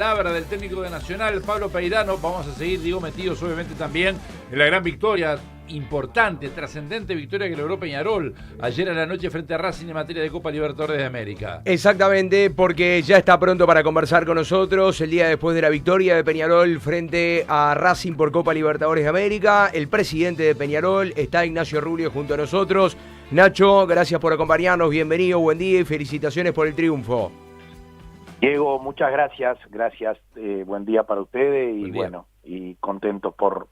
Palabra del técnico de Nacional, Pablo Peirano. Vamos a seguir, digo, metidos obviamente también en la gran victoria, importante, trascendente victoria que logró Peñarol ayer a la noche frente a Racing en materia de Copa Libertadores de América. Exactamente, porque ya está pronto para conversar con nosotros el día después de la victoria de Peñarol frente a Racing por Copa Libertadores de América. El presidente de Peñarol está Ignacio Rubio junto a nosotros. Nacho, gracias por acompañarnos, bienvenido, buen día y felicitaciones por el triunfo. Diego, muchas gracias, buen día para ustedes y bueno, y contentos por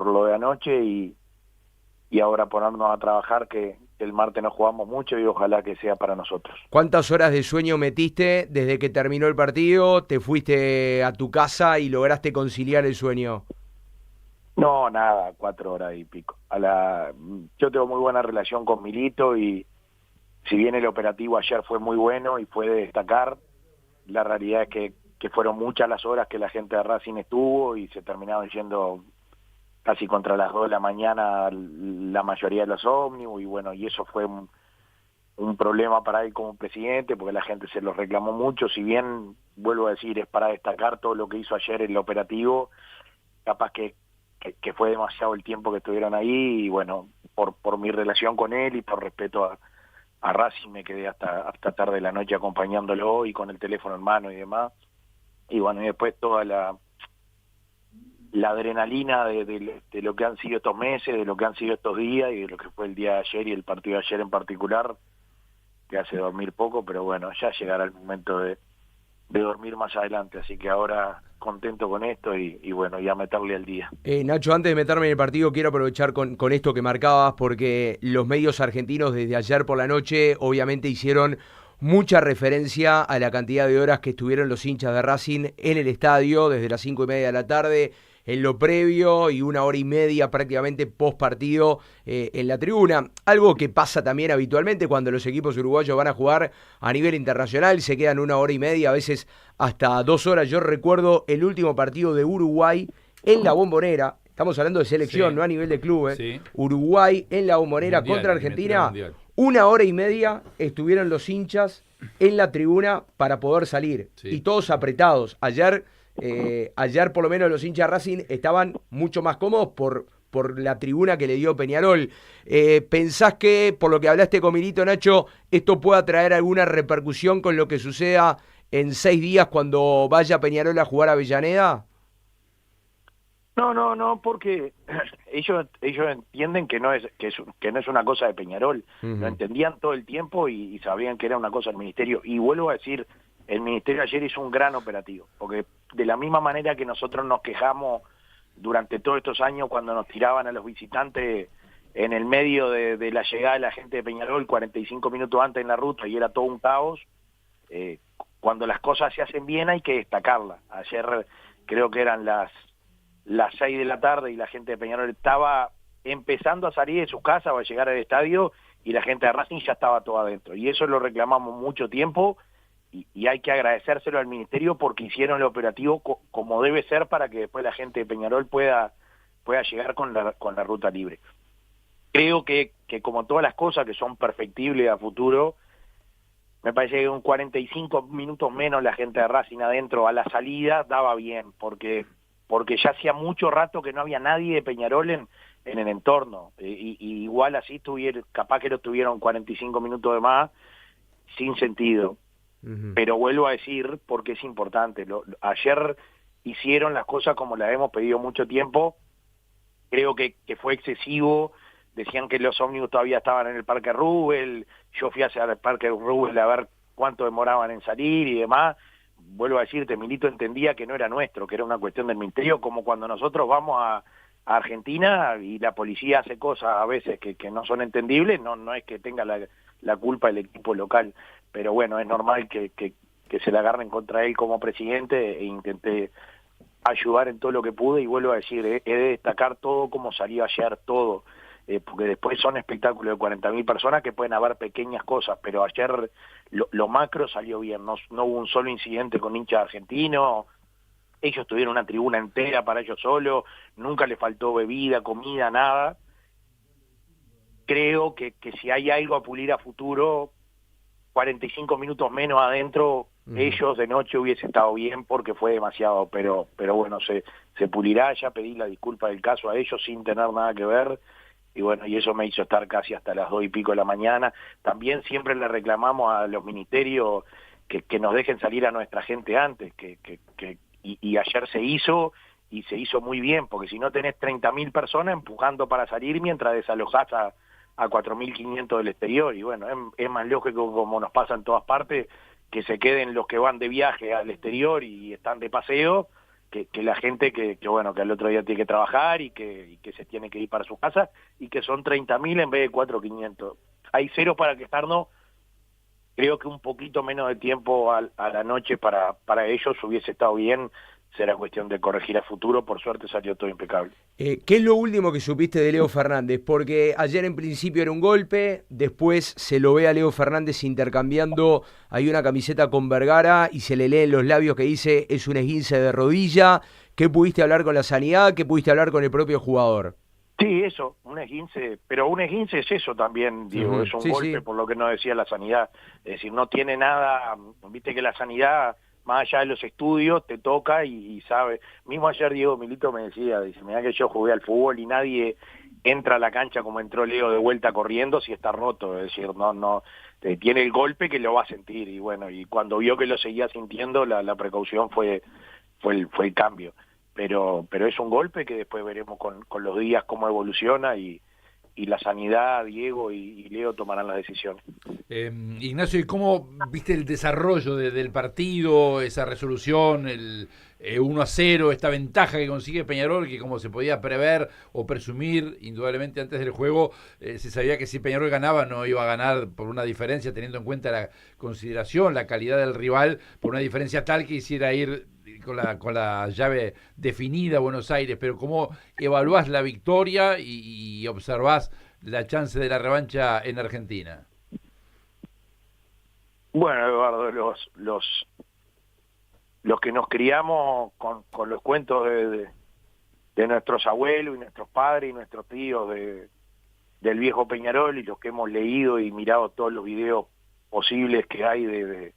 lo de anoche y ahora ponernos a trabajar que el martes nos jugamos mucho y ojalá que sea para nosotros. ¿Cuántas horas de sueño metiste desde que terminó el partido? ¿Te fuiste a tu casa y lograste conciliar el sueño? No, nada, 4 horas y pico. Yo tengo muy buena relación con Milito y si bien el operativo ayer fue muy bueno y fue de destacar, la realidad es que fueron muchas las horas que la gente de Racing estuvo y se terminaron yendo casi contra las 2 de la mañana la mayoría de los ómnibus y bueno, y eso fue un problema para él como presidente porque la gente se lo reclamó mucho, si bien, vuelvo a decir, es para destacar todo lo que hizo ayer el operativo, capaz que fue demasiado el tiempo que estuvieron ahí y bueno, por mi relación con él y por respeto a Racing me quedé hasta tarde de la noche acompañándolo y con el teléfono en mano y demás. Y bueno, y después toda la adrenalina de lo que han sido estos meses, de lo que han sido estos días y de lo que fue el día de ayer y el partido de ayer en particular, que hace dormir poco, pero bueno, ya llegará el momento de dormir más adelante, así que ahora contento con esto y bueno, ya meterle al día. Nacho, antes de meterme en el partido, quiero aprovechar con esto que marcabas, porque los medios argentinos desde ayer por la noche obviamente hicieron mucha referencia a la cantidad de horas que estuvieron los hinchas de Racing en el estadio, desde las 5:30 de la tarde, en lo previo y 1 hora y media prácticamente post partido en la tribuna. Algo que pasa también habitualmente cuando los equipos uruguayos van a jugar a nivel internacional, se quedan 1 hora y media, a veces hasta 2 horas. Yo recuerdo el último partido de Uruguay en la Bombonera, estamos hablando de selección, sí, no a nivel de club, sí. Uruguay en la Bombonera contra Argentina, 1 hora y media estuvieron los hinchas en la tribuna para poder salir, sí. Y todos apretados. Ayer por lo menos los hinchas Racing estaban mucho más cómodos por la tribuna que le dio Peñarol. ¿Pensás que, por lo que hablaste con Milito, Nacho, esto pueda traer alguna repercusión con lo que suceda en 6 días cuando vaya Peñarol a jugar a Avellaneda? No, porque ellos entienden que no es una cosa de Peñarol. Lo entendían todo el tiempo y sabían que era una cosa del ministerio. Y vuelvo a decir, el ministerio ayer hizo un gran operativo, porque de la misma manera que nosotros nos quejamos durante todos estos años cuando nos tiraban a los visitantes en el medio de la llegada de la gente de Peñarol 45 minutos antes en la ruta y era todo un caos, cuando las cosas se hacen bien hay que destacarlas. Ayer creo que eran las 6 de la tarde y la gente de Peñarol estaba empezando a salir de sus casas o a llegar al estadio y la gente de Racing ya estaba todo adentro. Y eso lo reclamamos mucho tiempo y hay que agradecérselo al ministerio porque hicieron el operativo como debe ser para que después la gente de Peñarol pueda llegar con la ruta libre. Creo que como todas las cosas que son perfectibles a futuro, me parece que un 45 minutos menos la gente de Racing adentro a la salida daba bien, porque ya hacía mucho rato que no había nadie de Peñarol en el entorno, y igual así capaz que lo tuvieron 45 minutos de más, sin sentido. Pero vuelvo a decir, porque es importante, ayer hicieron las cosas como las hemos pedido mucho tiempo, creo que fue excesivo, decían que los ómnibus todavía estaban en el Parque Rubel, yo fui hacia el Parque Rubel a ver cuánto demoraban en salir y demás. Vuelvo a decirte, Milito entendía que no era nuestro, que era una cuestión del ministerio, como cuando nosotros vamos a Argentina y la policía hace cosas a veces que no son entendibles, no es que tenga la culpa el equipo local, pero bueno, es normal que se le agarren contra él como presidente e intenté ayudar en todo lo que pude y vuelvo a decir, he de destacar todo como salió ayer, todo, porque después son espectáculos de 40.000 personas que pueden haber pequeñas cosas, pero ayer lo macro salió bien, no hubo un solo incidente con hinchas argentinos, ellos tuvieron una tribuna entera para ellos solos, nunca les faltó bebida, comida, nada. Creo que si hay algo a pulir a futuro, 45 minutos menos adentro ellos de noche hubiese estado bien porque fue demasiado, pero bueno, se pulirá. Ya pedí la disculpa del caso a ellos sin tener nada que ver, y bueno, y eso me hizo estar casi hasta las 2:00 de la mañana. También siempre le reclamamos a los ministerios que nos dejen salir a nuestra gente antes, y ayer se hizo, y se hizo muy bien, porque si no tenés 30.000 personas empujando para salir mientras desalojás a 4.500 del exterior, y bueno, es más lógico, como nos pasa en todas partes, que se queden los que van de viaje al exterior y están de paseo, que la gente que bueno, que al otro día tiene que trabajar y que se tiene que ir para su casa, y que son 30.000 en vez de 4.500. Hay cero para quejarnos. Creo que un poquito menos de tiempo a la noche para ellos hubiese estado bien. Será cuestión de corregir a futuro. Por suerte salió todo impecable. ¿Qué es lo último que supiste de Leo Fernández? Porque ayer en principio era un golpe, después se lo ve a Leo Fernández intercambiando ahí una camiseta con Vergara y se le lee en los labios que dice es un esguince de rodilla. ¿Qué pudiste hablar con la sanidad? ¿Qué pudiste hablar con el propio jugador? Sí, eso, un esguince, pero un esguince es eso también, Diego, es un golpe, sí. Por lo que nos decía la sanidad, es decir, no tiene nada, viste que la sanidad, más allá de los estudios, te toca y sabe. Mismo ayer Diego Milito me decía, dice, mirá que yo jugué al fútbol y nadie entra a la cancha como entró Leo de vuelta corriendo si está roto, es decir, no tiene el golpe que lo va a sentir, y bueno, y cuando vio que lo seguía sintiendo, la precaución fue el cambio. Pero es un golpe que después veremos con los días cómo evoluciona, y la sanidad, Diego y Leo tomarán las decisiones. Ignacio, ¿y cómo viste el desarrollo del partido, esa resolución, el 1-0, esta ventaja que consigue Peñarol, que como se podía prever o presumir, indudablemente antes del juego, se sabía que si Peñarol ganaba no iba a ganar por una diferencia, teniendo en cuenta la consideración, la calidad del rival, por una diferencia tal que hiciera ir con la llave definida a Buenos Aires. Pero ¿cómo evaluás la victoria y observás la chance de la revancha en Argentina? Bueno, Eduardo, los que nos criamos con los cuentos de nuestros abuelos y nuestros padres y nuestros tíos del viejo Peñarol, y los que hemos leído y mirado todos los videos posibles que hay de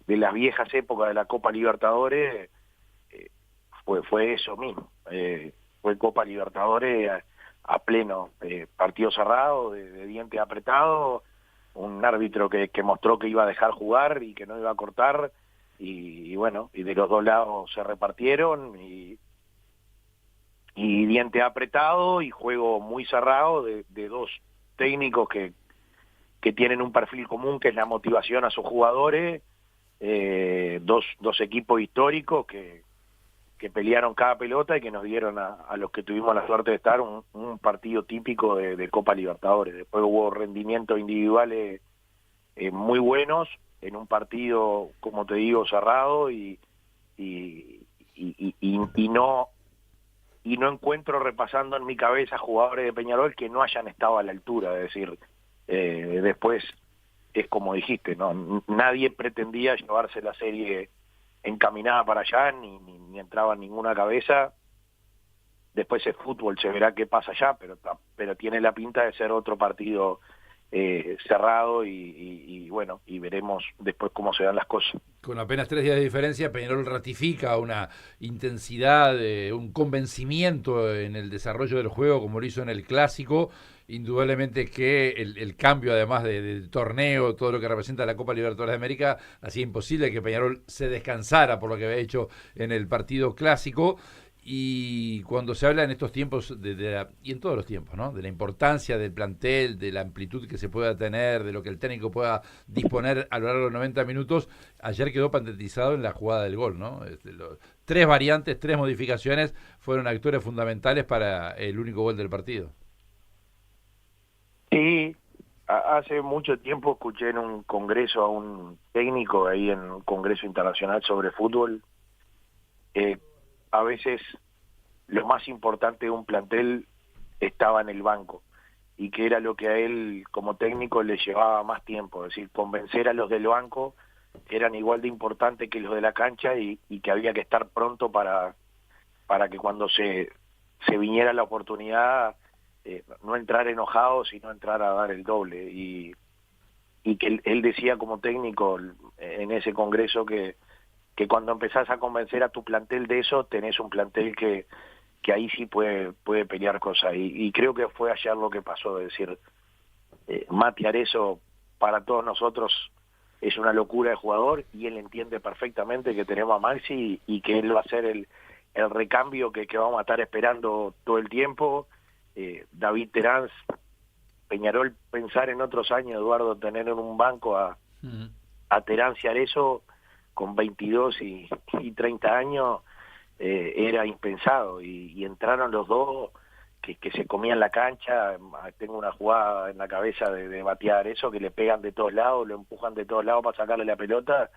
las viejas épocas de la Copa Libertadores, fue eso mismo. Fue Copa Libertadores a pleno, partido cerrado, de diente apretado, un árbitro que mostró que iba a dejar jugar y que no iba a cortar, y bueno, y de los dos lados se repartieron, y diente apretado y juego muy cerrado de dos técnicos que tienen un perfil común, que es la motivación a sus jugadores, dos equipos históricos que pelearon cada pelota y que nos dieron a los que tuvimos la suerte de estar un partido típico de Copa Libertadores. Después hubo rendimientos individuales muy buenos en un partido, como te digo, cerrado, y no encuentro, repasando en mi cabeza, jugadores de Peñarol que no hayan estado a la altura. Es decir, después es como dijiste, no, nadie pretendía llevarse la serie encaminada para allá, ni entraba en ninguna cabeza. Después es fútbol, se verá qué pasa allá, pero tiene la pinta de ser otro partido cerrado, y bueno, y veremos después cómo se dan las cosas. Con apenas 3 días de diferencia, Peñarol ratifica una intensidad, un convencimiento en el desarrollo del juego, como lo hizo en el Clásico. Indudablemente que el cambio, además del torneo, todo lo que representa la Copa Libertadores de América, hacía imposible que Peñarol se descansara por lo que había hecho en el partido Clásico. Y cuando se habla en estos tiempos, y en todos los tiempos, ¿no?, de la importancia del plantel, de la amplitud que se pueda tener, de lo que el técnico pueda disponer a lo largo de los 90 minutos, ayer quedó patentizado en la jugada del gol, ¿no? 3 variantes, 3 modificaciones fueron actores fundamentales para el único gol del partido. Sí, hace mucho tiempo escuché en un congreso a un técnico, ahí en un congreso internacional sobre fútbol, a veces lo más importante de un plantel estaba en el banco, y que era lo que a él como técnico le llevaba más tiempo. Es decir, convencer a los del banco que eran igual de importantes que los de la cancha, y que había que estar pronto para que cuando se viniera la oportunidad, no entrar enojado, sino entrar a dar el doble. Y y que él decía como técnico en ese congreso que cuando empezás a convencer a tu plantel de eso, tenés un plantel que ahí sí puede pelear cosas. Y creo que fue ayer lo que pasó, es decir, Mati Arezo para todos nosotros es una locura de jugador y él entiende perfectamente que tenemos a Maxi y que él va a ser el recambio que vamos a estar esperando todo el tiempo. David Terán, Peñarol, pensar en otros años, Eduardo, tener en un banco a Terán y Arezo con 22 y 30 años era impensado y entraron los dos que se comían la cancha. Tengo una jugada en la cabeza de batear eso, que le pegan de todos lados, lo empujan de todos lados para sacarle la pelota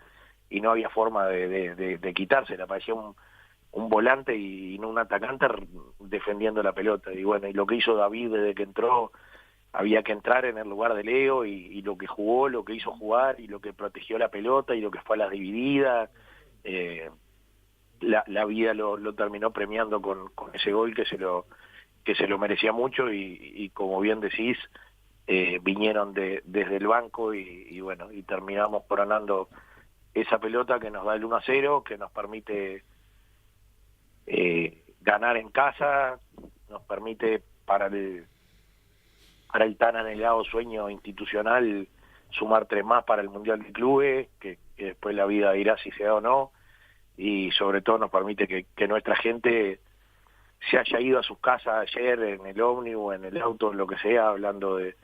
y no había forma de quitársela, parecía un volante y no un atacante defendiendo la pelota. Y bueno, y lo que hizo David desde que entró, había que entrar en el lugar de Leo y lo que jugó, lo que hizo jugar y lo que protegió la pelota y lo que fue a las divididas, la vida lo terminó premiando con ese gol que se lo merecía mucho y como bien decís, vinieron desde el banco y bueno, y terminamos coronando esa pelota que nos da el 1-0, que nos permite ganar en casa, nos permite para el tan anhelado sueño institucional sumar 3 más para el Mundial de Clubes, que después la vida dirá si se da o no, y sobre todo nos permite que nuestra gente se haya ido a sus casas ayer en el ómnibus, en el auto, en lo que sea, hablando de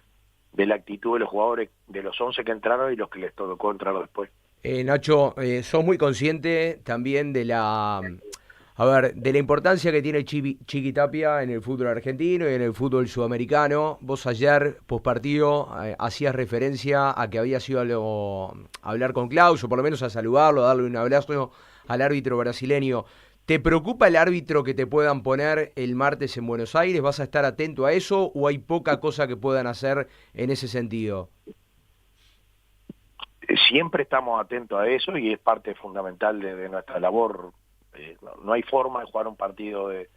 la actitud de los jugadores, de los 11 que entraron y los que les tocó entrar después. Nacho, sos muy consciente también de de la importancia que tiene Chiqui Tapia en el fútbol argentino y en el fútbol sudamericano. Vos ayer, postpartido, hacías referencia a que habías ido a hablar con Klaus, o por lo menos a saludarlo, a darle un abrazo al árbitro brasileño. ¿Te preocupa el árbitro que te puedan poner el martes en Buenos Aires? ¿Vas a estar atento a eso o hay poca cosa que puedan hacer en ese sentido? Siempre estamos atentos a eso y es parte fundamental de nuestra labor. No hay forma de jugar un partido de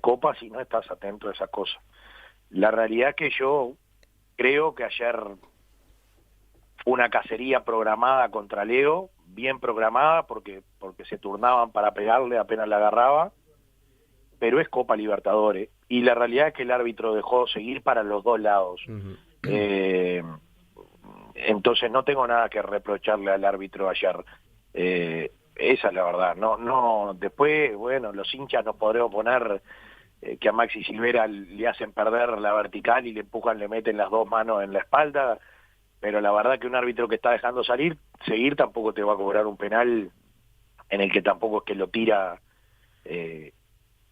Copa si no estás atento a esas cosas. La realidad es que yo creo que ayer fue una cacería programada contra Leo, bien programada porque se turnaban para pegarle apenas la agarraba, pero es Copa Libertadores y la realidad es que el árbitro dejó seguir para los dos lados. Entonces no tengo nada que reprocharle al árbitro ayer. Esa es la verdad. No. Después, bueno, los hinchas nos podremos poner que a Maxi Silvera le hacen perder la vertical y le empujan, le meten las dos manos en la espalda, pero la verdad que un árbitro que está dejando seguir tampoco te va a cobrar un penal en el que tampoco es que lo tira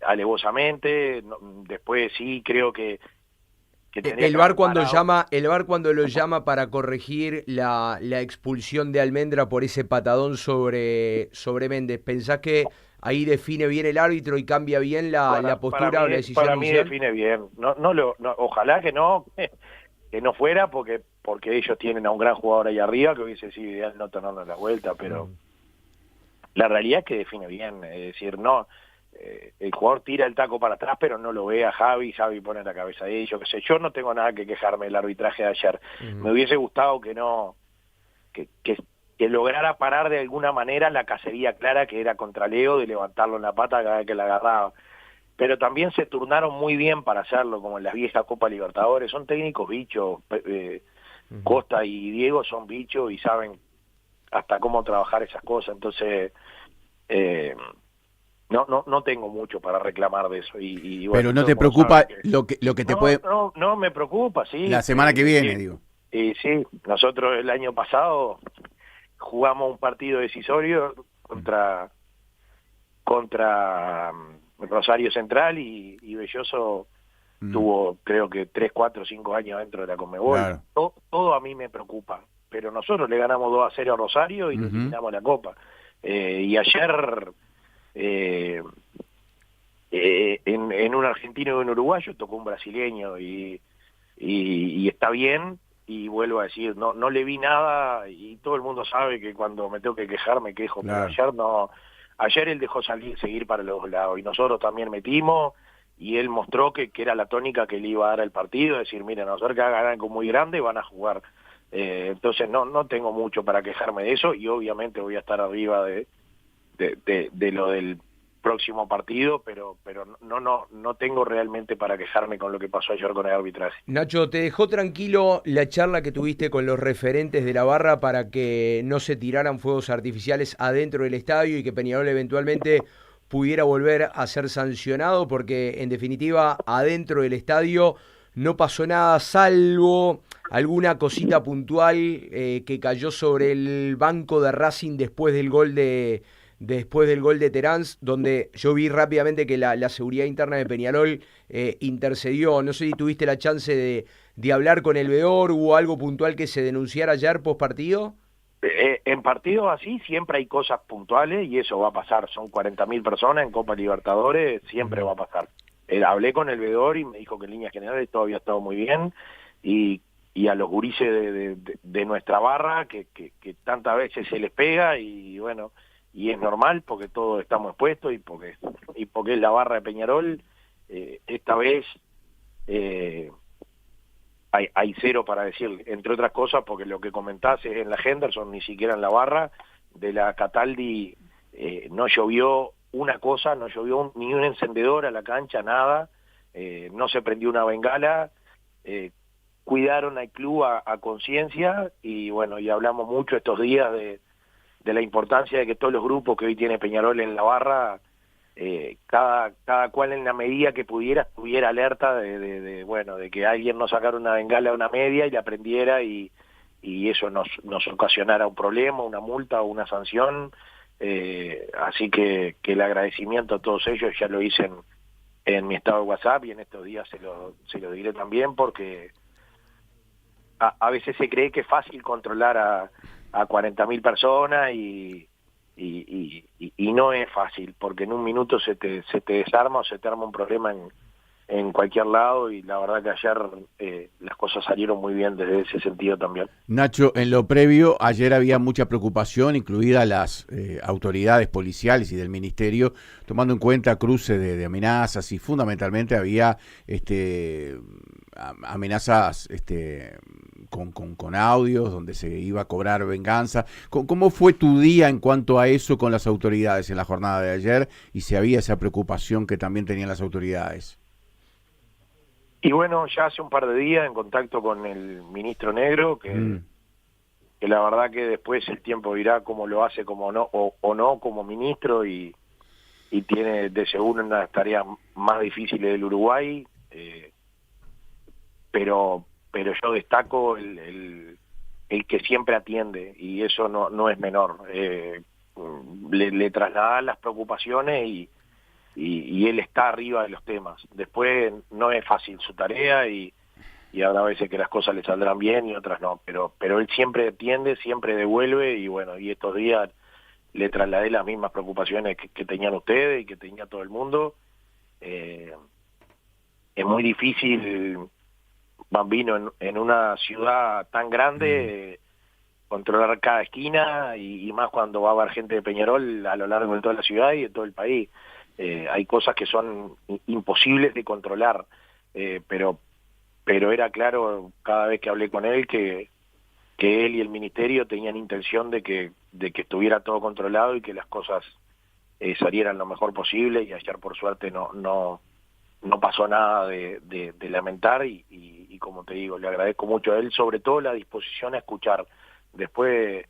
alevosamente. Después sí creo que el VAR cuando lo llama para corregir la expulsión de Almendra por ese patadón sobre Méndez, ¿pensás que ahí define bien el árbitro y cambia bien la postura o la decisión para mí inicial? Define bien. Ojalá que no fuera porque ellos tienen a un gran jugador ahí arriba que hubiese sido ideal no tomarnos la vuelta, pero la realidad es que define bien. Es decir, el jugador tira el taco para atrás, pero no lo ve a Javi pone la cabeza de ellos, qué sé. Yo no tengo nada que quejarme del arbitraje de ayer. Me hubiese gustado que lograra parar de alguna manera la cacería clara que era contra Leo, de levantarlo en la pata cada vez que la agarraba. Pero también se turnaron muy bien para hacerlo, como en las viejas Copa Libertadores. Son técnicos bichos. Costa y Diego son bichos y saben hasta cómo trabajar esas cosas. Entonces, no tengo mucho para reclamar de eso. Y bueno, pero no te preocupa lo que te puede... No, me preocupa, sí. La semana que viene, digo. Sí, nosotros el año pasado jugamos un partido decisorio contra Rosario Central y Belloso tuvo creo que 3, 4, 5 años dentro de la Conmebol. Claro. Todo a mí me preocupa, pero nosotros le ganamos 2-0 a Rosario y le eliminamos la Copa. Y ayer en un argentino y un uruguayo tocó un brasileño y está bien. Y vuelvo a decir, no le vi nada y todo el mundo sabe que cuando me tengo que quejar me quejo, claro. Pero ayer no. Ayer él dejó seguir para los dos lados y nosotros también metimos y él mostró que era la tónica que le iba a dar al partido, decir, mira, nosotros que hagan algo muy grande van a jugar Entonces no tengo mucho para quejarme de eso, y obviamente voy a estar arriba de lo del próximo partido, pero no tengo realmente para quejarme con lo que pasó ayer con el arbitraje. Nacho, ¿te dejó tranquilo la charla que tuviste con los referentes de la barra para que no se tiraran fuegos artificiales adentro del estadio y que Peñarol eventualmente pudiera volver a ser sancionado? Porque en definitiva adentro del estadio no pasó nada, salvo alguna cosita puntual que cayó sobre el banco de Racing después del gol de Terán, donde yo vi rápidamente que la seguridad interna de Peñarol intercedió. No sé si tuviste la chance de hablar con el veedor, ¿hubo algo puntual que se denunciara ayer post partido? En partidos así siempre hay cosas puntuales y eso va a pasar. Son 40.000 personas en Copa Libertadores, siempre va a pasar. Hablé con el veedor y me dijo que en líneas generales todo había estado muy bien, y a los gurises de nuestra barra que tantas veces se les pega, y bueno, y es normal porque todos estamos expuestos y porque es la barra de Peñarol. Esta vez hay cero para decir, entre otras cosas porque lo que comentás es en la Henderson, ni siquiera en la barra de la Cataldi. No llovió una cosa, no llovió ni un encendedor a la cancha, nada, no se prendió una bengala, cuidaron al club a conciencia, y bueno, y hablamos mucho estos días de la importancia de que todos los grupos que hoy tiene Peñarol en la barra, cada cual en la medida que pudiera estuviera alerta de que alguien no sacara una bengala a una media y la prendiera, y eso nos ocasionara un problema, una multa o una sanción. Así que el agradecimiento a todos ellos ya lo hice en mi estado de WhatsApp, y en estos días se lo diré también, porque a veces se cree que es fácil controlar a 40.000 personas y no es fácil, porque en un minuto se te desarma o se te arma un problema en cualquier lado, y la verdad que ayer las cosas salieron muy bien desde ese sentido también. Nacho, en lo previo, ayer había mucha preocupación, incluidas las autoridades policiales y del ministerio, tomando en cuenta cruces de amenazas, y fundamentalmente había amenazas con audios donde se iba a cobrar venganza. ¿Cómo fue tu día en cuanto a eso con las autoridades en la jornada de ayer, y si había esa preocupación que también tenían las autoridades? Y bueno, ya hace un par de días en contacto con el ministro Negro, que la verdad que después el tiempo dirá cómo lo hace como no o no como ministro, y tiene de seguro una de las tareas más difíciles del Uruguay, pero yo destaco el que siempre atiende, y eso no es menor. Le trasladan las preocupaciones y él está arriba de los temas. Después no es fácil su tarea, y habrá veces que las cosas le saldrán bien y otras no, pero él siempre atiende, siempre devuelve, y bueno, y estos días le trasladé las mismas preocupaciones que tenían ustedes y que tenía todo el mundo. Es muy difícil, Bambino, en una ciudad tan grande, controlar cada esquina, y más cuando va a haber gente de Peñarol a lo largo de toda la ciudad y de todo el país. Hay cosas que son imposibles de controlar, pero era claro cada vez que hablé con él que él y el ministerio tenían intención de que estuviera todo controlado y que las cosas salieran lo mejor posible, y ayer por suerte no pasó nada de lamentar, y como te digo, le agradezco mucho a él, sobre todo la disposición a escuchar. Después,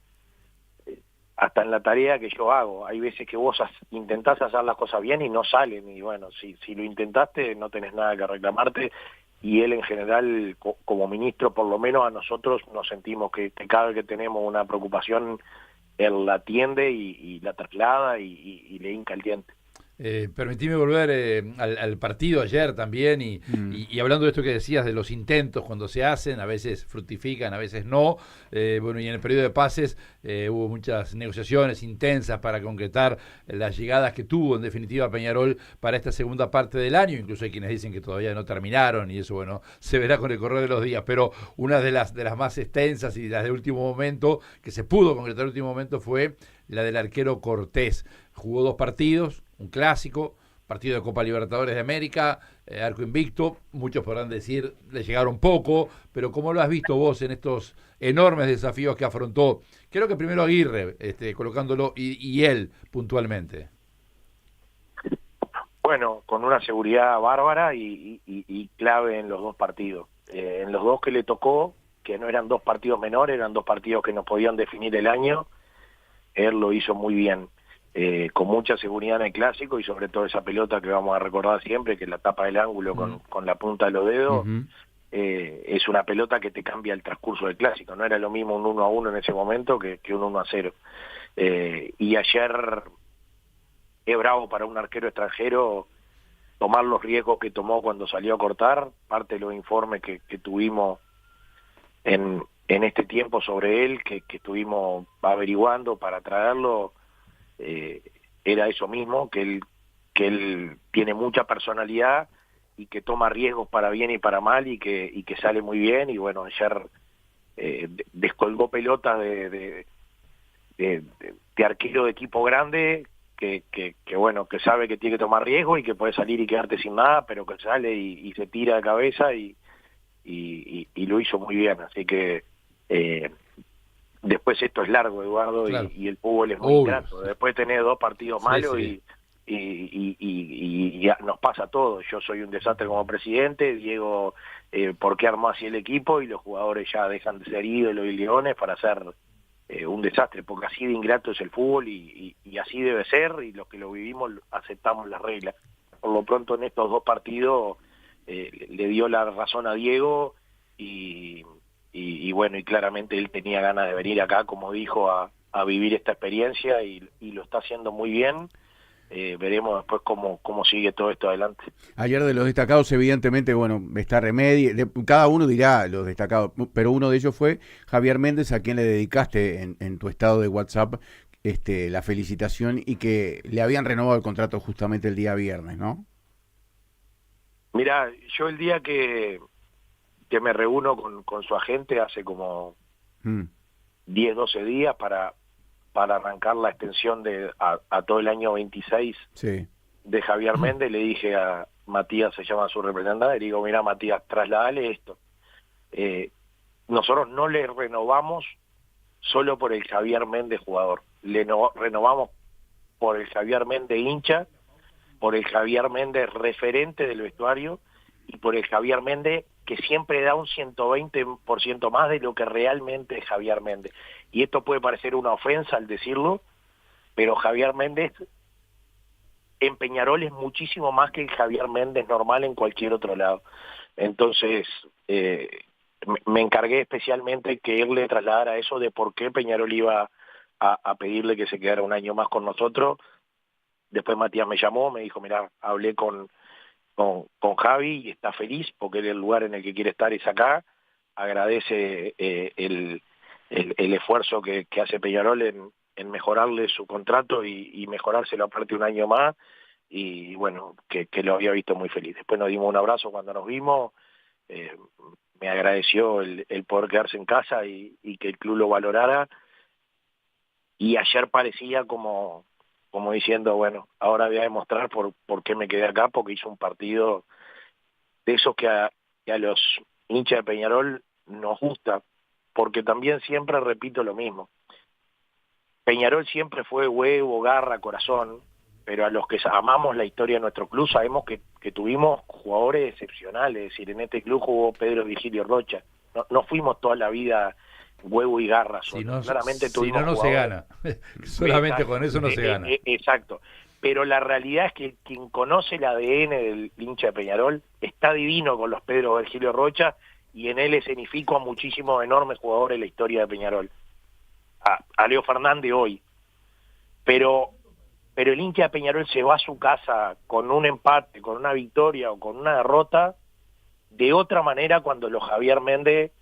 hasta en la tarea que yo hago, hay veces que vos intentás hacer las cosas bien y no salen, y bueno, si lo intentaste no tenés nada que reclamarte, y él en general, como ministro, por lo menos a nosotros nos sentimos que cada vez que tenemos una preocupación, él la atiende y la traslada y le hinca el diente. Permitime volver al partido ayer también, y hablando de esto que decías de los intentos cuando se hacen, a veces fructifican, a veces no. Bueno, y en el periodo de pases hubo muchas negociaciones intensas para concretar las llegadas que tuvo en definitiva Peñarol para esta segunda parte del año. Incluso hay quienes dicen que todavía no terminaron, y eso, bueno, se verá con el correr de los días, pero una de las más extensas y las de último momento, que se pudo concretar en último momento, fue la del arquero Cortés. Jugó 2 partidos, un clásico, partido de Copa Libertadores de América, arco invicto, muchos podrán decir le llegaron poco, pero ¿cómo lo has visto vos en estos enormes desafíos que afrontó? Creo que primero Aguirre, colocándolo, y él puntualmente. Bueno, con una seguridad bárbara y clave en los dos partidos. En los dos que le tocó, que no eran dos partidos menores, eran dos partidos que nos podían definir el año, él lo hizo muy bien. Con mucha seguridad en el clásico y sobre todo esa pelota que vamos a recordar siempre, que la tapa del ángulo con la punta de los dedos, es una pelota que te cambia el transcurso del clásico. No era lo mismo un 1-1 en ese momento que un 1-0. Y ayer es bravo para un arquero extranjero tomar los riesgos que tomó cuando salió a cortar. Parte de los informes que tuvimos en este tiempo sobre él, que estuvimos averiguando para traerlo, era eso mismo, que él tiene mucha personalidad y que toma riesgos para bien y para mal y que sale muy bien. Y bueno, ayer descolgó pelotas de arquero de equipo grande que bueno, que sabe que tiene que tomar riesgo y que puede salir y quedarte sin nada, pero que sale y se tira de cabeza y lo hizo muy bien. Así que después esto es largo, Eduardo, claro. y el fútbol es muy ingrato. Después tenés dos partidos malos y ya nos pasa a todos. Yo soy un desastre como presidente, Diego, ¿por qué armó así el equipo? Y los jugadores ya dejan de ser ídolos y leones para ser un desastre, porque así de ingrato es el fútbol y así debe ser, y los que lo vivimos aceptamos las reglas. Por lo pronto en estos dos partidos le dio la razón a Diego y bueno, y claramente él tenía ganas de venir acá, como dijo, a vivir esta experiencia y lo está haciendo muy bien. Veremos después cómo sigue todo esto adelante. Ayer de los destacados, evidentemente, bueno, está Remedi, cada uno dirá los destacados, pero uno de ellos fue Javier Méndez, a quien le dedicaste en tu estado de WhatsApp la felicitación y que le habían renovado el contrato justamente el día viernes, ¿no? Mira, yo el día que me reúno con su agente hace como 10, 12 días para arrancar la extensión a todo el año 26 de Javier Méndez, le dije a Matías, se llama su representante, le digo, mira Matías, trasladale esto. Nosotros no le renovamos solo por el Javier Méndez jugador, renovamos por el Javier Méndez hincha, por el Javier Méndez referente del vestuario y por el Javier Méndez que siempre da un 120% más de lo que realmente es Javier Méndez. Y esto puede parecer una ofensa al decirlo, pero Javier Méndez en Peñarol es muchísimo más que el Javier Méndez normal en cualquier otro lado. Entonces, me encargué especialmente que él le trasladara eso de por qué Peñarol iba a pedirle que se quedara un año más con nosotros. Después Matías me llamó, me dijo, mira, hablé con Javi y está feliz porque el lugar en el que quiere estar es acá. Agradece el esfuerzo que hace Peñarol en mejorarle su contrato y mejorárselo aparte un año más, y bueno, que lo había visto muy feliz. Después nos dimos un abrazo cuando nos vimos, me agradeció el poder quedarse en casa y que el club lo valorara, y ayer parecía como diciendo, bueno, ahora voy a demostrar por qué me quedé acá, porque hizo un partido de esos que a los hinchas de Peñarol nos gusta, porque también siempre repito lo mismo. Peñarol siempre fue huevo, garra, corazón, pero a los que amamos la historia de nuestro club sabemos que tuvimos jugadores excepcionales. Es decir, en este club jugó Pedro Virgilio Rocha. No fuimos toda la vida huevo y garra. Claramente tuvimos no se gana. Solamente con eso no se gana. Exacto. Pero la realidad es que quien conoce el ADN del hincha de Peñarol está divino con los Pedro Virgilio Rocha, y en él escenifico a muchísimos enormes jugadores de la historia de Peñarol. A Leo Fernández hoy. Pero el hincha de Peñarol se va a su casa con un empate, con una victoria o con una derrota de otra manera cuando los Javier Méndez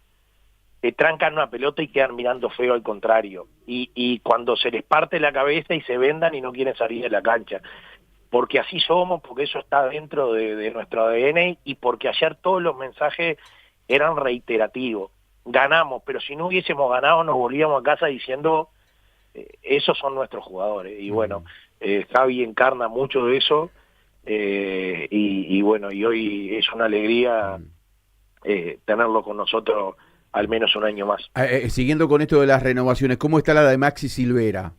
te trancan una pelota y quedan mirando feo al contrario. Y cuando se les parte la cabeza y se vendan y no quieren salir de la cancha. Porque así somos, porque eso está dentro de nuestro ADN, y porque ayer todos los mensajes eran reiterativos. Ganamos, pero si no hubiésemos ganado nos volvíamos a casa diciendo esos son nuestros jugadores. Y bueno, Javi encarna mucho de eso, y bueno, y hoy es una alegría tenerlo con nosotros al menos un año más. Siguiendo con esto de las renovaciones, ¿cómo está la de Maxi Silvera?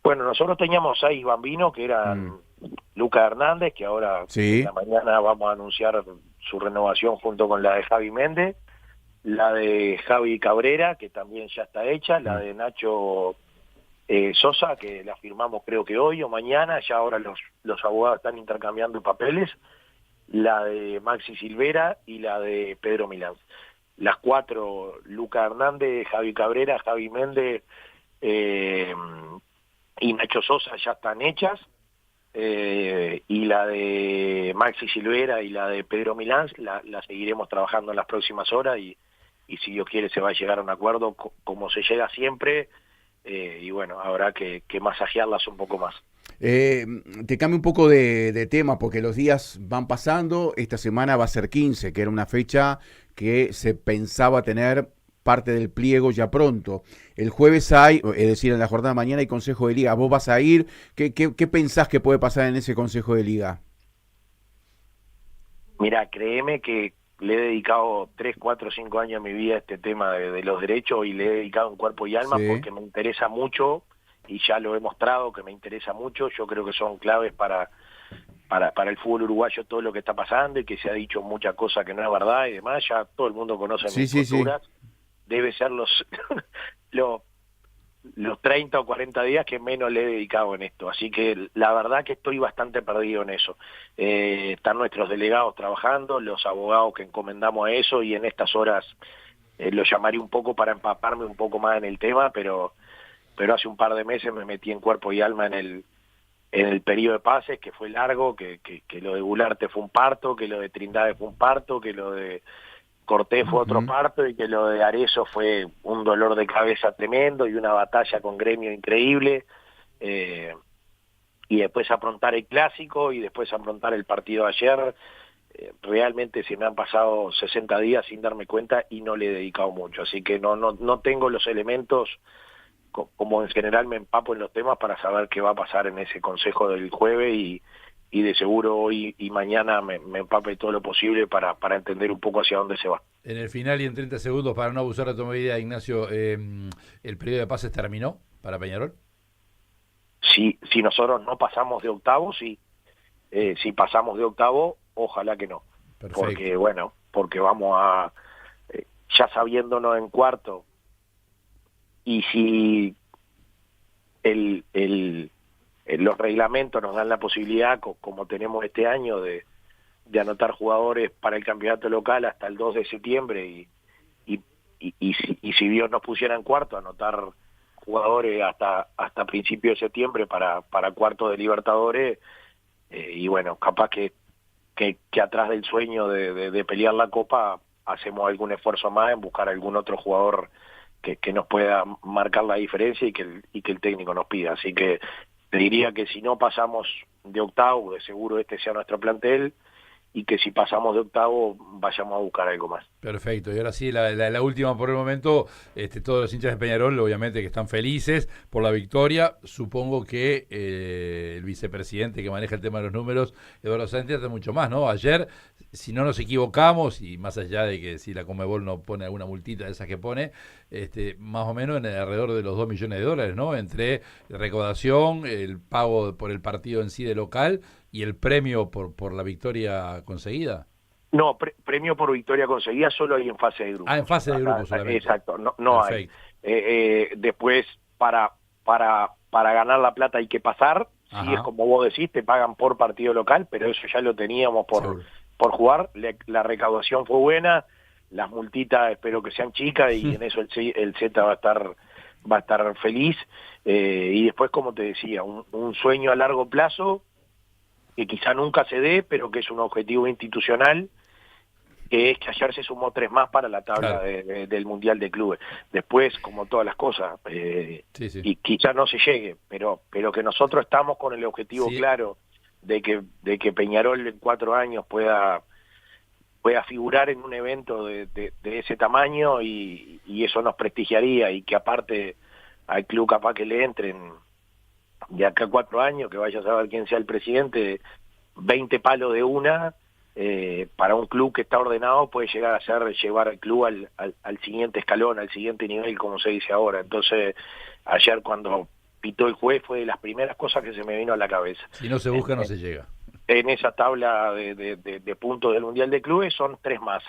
Bueno, nosotros teníamos 6 bambinos que eran Lucas Hernández, que ahora Sí. en la mañana vamos a anunciar su renovación junto con la de Javi Méndez, la de Javi Cabrera, que también ya está hecha, la de Nacho Sosa, que la firmamos creo que hoy o mañana, ya ahora los abogados están intercambiando papeles, la de Maxi Silvera y la de Pedro Milán. Las 4, Lucas Hernández, Javi Cabrera, Javi Méndez y Nacho Sosa ya están hechas, y la de Maxi Silvera y la de Pedro Milán la seguiremos trabajando en las próximas horas y si Dios quiere se va a llegar a un acuerdo como se llega siempre, y bueno, habrá que masajearlas un poco más. Te cambio un poco de tema porque los días van pasando. Esta semana va a ser 15, que era una fecha que se pensaba tener parte del pliego ya pronto. El jueves hay, es decir, en la jornada de mañana hay Consejo de Liga. ¿Vos vas a ir? ¿Qué pensás que puede pasar en ese Consejo de Liga? Mira, créeme que le he dedicado 3, 4, 5 años de mi vida a este tema de los derechos y le he dedicado en cuerpo y alma porque me interesa mucho y ya lo he mostrado que me interesa mucho. Yo creo que son claves para el fútbol uruguayo todo lo que está pasando y que se ha dicho muchas cosas que no es verdad y demás. Ya todo el mundo conoce mis posturas. Debe ser los 30 o 40 días que menos le he dedicado en esto, así que la verdad que estoy bastante perdido en eso. Están nuestros delegados trabajando, los abogados que encomendamos a eso y en estas horas lo llamaré un poco para empaparme un poco más en el tema, pero hace un par de meses me metí en cuerpo y alma en el periodo de pases, que fue largo, que lo de Gularte fue un parto, que lo de Trindade fue un parto, que lo de Cortés fue otro parto y que lo de Arezzo fue un dolor de cabeza tremendo y una batalla con Gremio increíble, y después afrontar el clásico y después afrontar el partido de ayer. Realmente se me han pasado 60 días sin darme cuenta y no le he dedicado mucho, así que no tengo los elementos, como en general me empapo en los temas, para saber qué va a pasar en ese consejo del jueves y de seguro hoy y mañana me empape todo lo posible para entender un poco hacia dónde se va. En el final y en 30 segundos, para no abusar de tu medida, Ignacio, ¿el periodo de pases terminó para Peñarol? Si nosotros no pasamos de octavo, sí. Si pasamos de octavo, ojalá que no. Perfecto. Porque vamos a, ya sabiéndonos en cuarto, y si los reglamentos nos dan la posibilidad, como tenemos este año, de anotar jugadores para el campeonato local hasta el 2 de septiembre y si Dios nos pusiera en cuarto, anotar jugadores hasta principio de septiembre para cuarto de Libertadores, y bueno, capaz que atrás del sueño de pelear la Copa hacemos algún esfuerzo más en buscar algún otro jugador que nos pueda marcar la diferencia y que el técnico nos pida. Así que te diría que si no pasamos de octavo, de seguro este sea nuestro plantel, y que si pasamos de octavo vayamos a buscar algo más. Perfecto, y ahora sí, la última por el momento. Todos los hinchas de Peñarol obviamente que están felices por la victoria. Supongo que el vicepresidente que maneja el tema de los números, Eduardo Sánchez, hace mucho más, ¿no? Ayer, si no nos equivocamos, y más allá de que si la Conmebol no pone alguna multita de esas que pone, más o menos en alrededor de los $2 millones, ¿no? Entre recaudación, el pago por el partido en sí de local y el premio por la victoria conseguida. No, premio por victoria conseguida solo hay en fase de grupos. En fase de grupos solamente. Exacto, no hay. Después, para ganar la plata hay que pasar. Si es como vos decís, te pagan por partido local, pero eso ya lo teníamos por jugar. La recaudación fue buena, las multitas espero que sean chicas y en eso el Z va a estar feliz. Y después, como te decía, un sueño a largo plazo que quizá nunca se dé, pero que es un objetivo institucional, que es que ayer se sumó 3 más para la tabla del Mundial de Clubes. Después, como todas las cosas, y quizá no se llegue, pero que nosotros estamos con el objetivo claro de que Peñarol en 4 años pueda figurar en un evento de ese tamaño, y eso nos prestigiaría, y que aparte al club capaz que le entren de acá a 4 años, que vaya a saber quién sea el presidente, 20 palos de una, para un club que está ordenado puede llegar a ser llevar al club al siguiente escalón, al siguiente nivel, como se dice ahora. Entonces, ayer cuando pitó el juez fue de las primeras cosas que se me vino a la cabeza. Si no se busca, no se llega. En esa tabla de puntos del Mundial de Clubes son 3 más,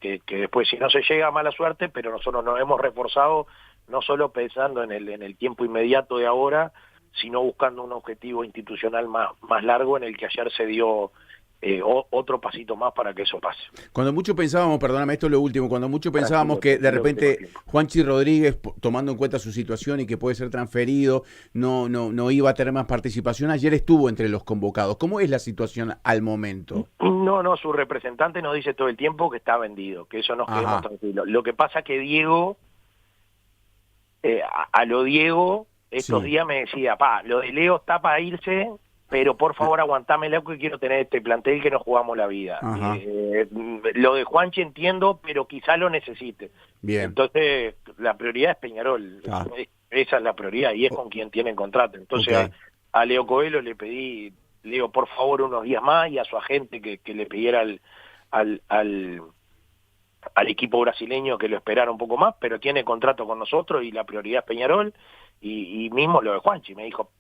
que después si no se llega, mala suerte, pero nosotros nos hemos reforzado no solo pensando en el tiempo inmediato de ahora, sino buscando un objetivo institucional más largo, en el que ayer se dio otro pasito más para que eso pase. Cuando mucho pensábamos, perdóname, esto es lo último, cuando mucho pensábamos que de repente Juanchi Rodríguez, tomando en cuenta su situación y que puede ser transferido, no iba a tener más participación, ayer estuvo entre los convocados. ¿Cómo es la situación al momento? No, su representante nos dice todo el tiempo que está vendido, que eso nos quedemos tranquilos. Lo que pasa que Diego, a lo Diego, estos días me decía, lo de Leo está para irse, pero por favor aguantámelo que quiero tener este plantel que nos jugamos la vida. Lo de Juanchi entiendo, pero quizá lo necesite. Bien. Entonces, la prioridad es Peñarol. Esa es la prioridad y es con quien tienen contrato. Entonces, a Leo Coelho le pedí, Leo, por favor, unos días más, y a su agente que le pidiera al equipo brasileño que lo esperara un poco más, pero tiene contrato con nosotros y la prioridad es Peñarol. Y mismo lo de Juanchi, me dijo,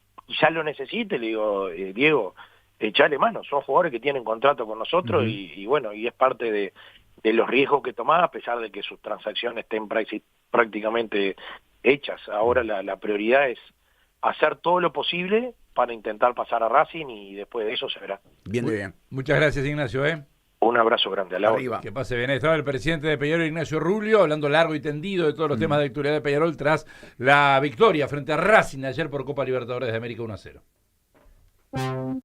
ya lo necesite, le digo, Diego, echale mano, son jugadores que tienen contrato con nosotros y bueno, y es parte de los riesgos que tomás, a pesar de que sus transacciones estén prácticamente hechas. Ahora la prioridad es hacer todo lo posible para intentar pasar a Racing y después de eso se verá. Bien. Muchas gracias, Ignacio. Un abrazo grande. Arriba. Que pase bien. Estaba el presidente de Peñarol, Ignacio Rubio, hablando largo y tendido de todos los temas de actualidad de Peñarol tras la victoria frente a Racing ayer por Copa Libertadores de América 1-0.